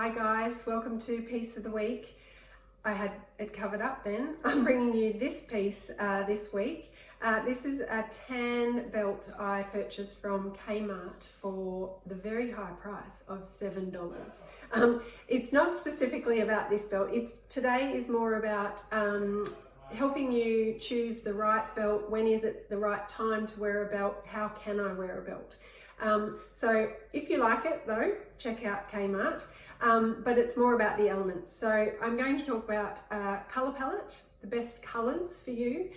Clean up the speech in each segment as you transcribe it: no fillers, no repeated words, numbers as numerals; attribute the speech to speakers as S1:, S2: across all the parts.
S1: Hi guys, welcome to Piece of the Week. I had it covered up then. I'm bringing you this piece this week. This is a tan belt I purchased from Kmart for the very high price of $7. It's not specifically about this belt. Today is more about helping you choose the right belt. When is it the right time to wear a belt? How can I wear a belt? So if you like it though, check out Kmart, but it's more about the elements. So I'm going to talk about colour palette, the best colours for you,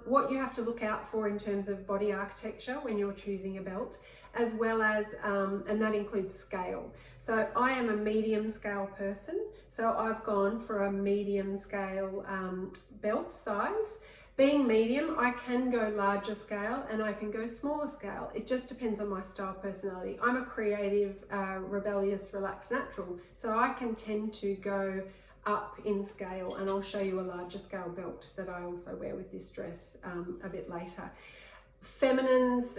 S1: what you have to look out for in terms of body architecture when you're choosing a belt, as well as, and that includes scale. So I am a medium scale person, so I've gone for a medium scale belt size. Being medium, I can go larger scale and I can go smaller scale. It just depends on my style personality. I'm a creative, rebellious, relaxed natural, so I can tend to go up in scale, and I'll show you a larger scale belt that I also wear with this dress a bit later. Feminines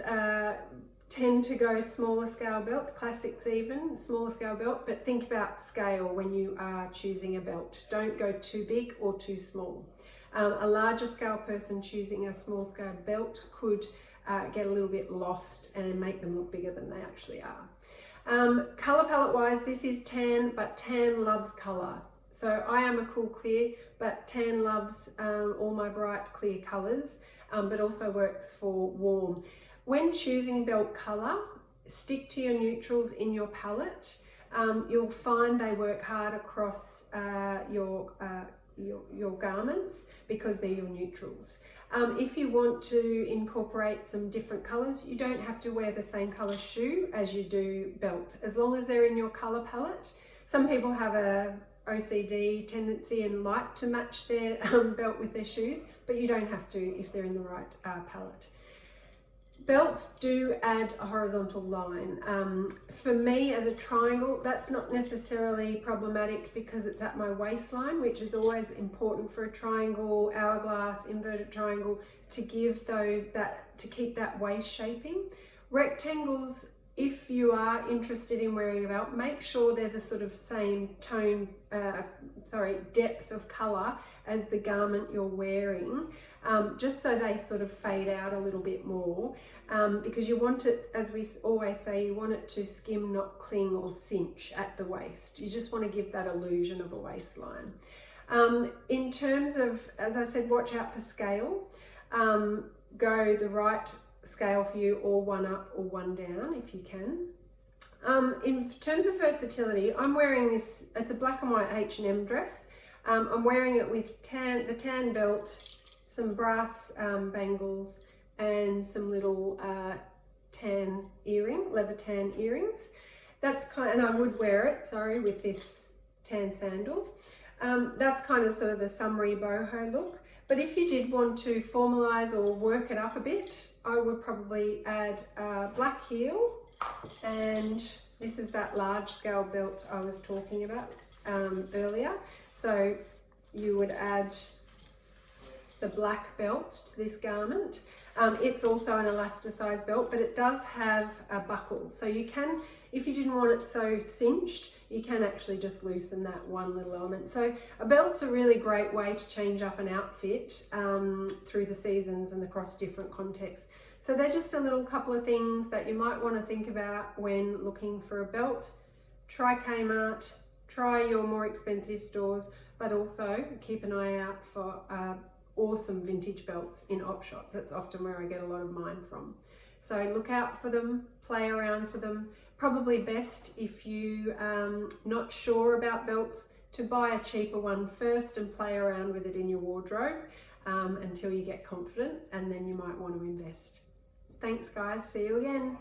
S1: tend to go smaller scale belts, classics even, smaller scale belt, but think about scale when you are choosing a belt. Don't go too big or too small. A larger scale person choosing a small scale belt could get a little bit lost and make them look bigger than they actually are. Colour palette wise, this is tan, but tan loves colour. So I am a cool clear, but tan loves all my bright clear colours, but also works for warm. When choosing belt colour, stick to your neutrals in your palette. You'll find they work hard across your garments because they're your neutrals. If you want to incorporate some different colours, you don't have to wear the same colour shoe as you do belt, as long as they're in your colour palette. Some people have a OCD tendency and like to match their belt with their shoes, but you don't have to if they're in the right palette. Belts do add a horizontal line. For me as a triangle, that's not necessarily problematic because it's at my waistline, which is always important for a triangle, hourglass, inverted triangle, to give to keep that waist shaping. Rectangles, if you are interested in wearing a belt, make sure they're the sort of same depth of colour as the garment you're wearing, just so they sort of fade out a little bit more, because you want it, as we always say, you want it to skim, not cling or cinch at the waist. You just want to give that illusion of a waistline. In terms of, as I said, watch out for scale. Go the right scale for you, or one up or one down if you can. In terms of versatility, I'm wearing this, it's a black and white H&M dress. I'm wearing it with the tan belt, some brass bangles, and some little leather tan earrings. And I would wear it, with this tan sandal. That's kind of sort of the summery boho look. But if you did want to formalise or work it up a bit, I would probably add a black heel, and this is that large scale belt I was talking about earlier. So you would add the black belt to this garment. It's also an elasticized belt, but it does have a buckle. So you can, if you didn't want it so cinched, you can actually just loosen that one little element. So a belt's a really great way to change up an outfit through the seasons and across different contexts. So they're just a little couple of things that you might want to think about when looking for a belt. Try Kmart, try your more expensive stores, but also keep an eye out for awesome vintage belts in op shops. That's often where I get a lot of mine from. So look out for them, play around for them. Probably best, if you not sure about belts, to buy a cheaper one first and play around with it in your wardrobe until you get confident, and then you might want to invest. Thanks guys, see you again.